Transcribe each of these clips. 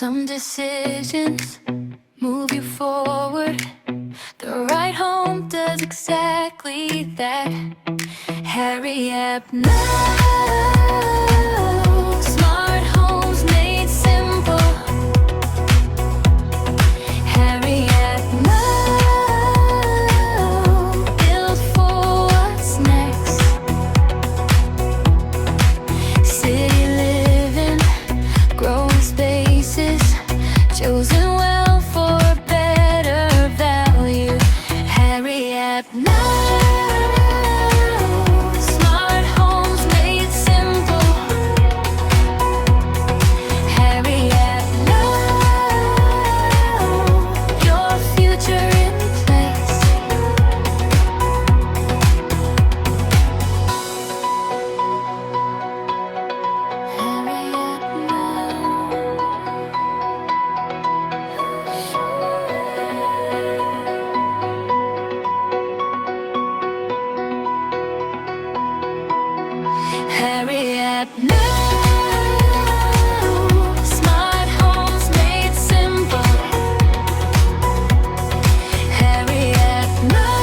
Some decisions move you forward. The ride home does exactly that. Hurry up now. Smart homes made simple. Hurry up now. Build for what's next. City living, growing spaces, chosen well for better value. Hurry up now. Smart homes made simple. Hurry up now. Your future in place. Hurry up Hurry up now. Smart homes made simple. Hurry up now.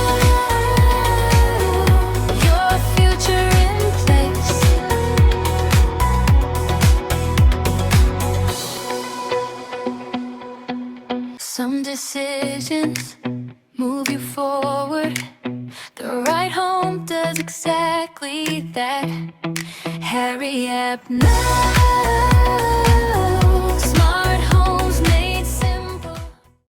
Your future in place. Some decisions move you forward. The ride home does exactly that. Hurry up now.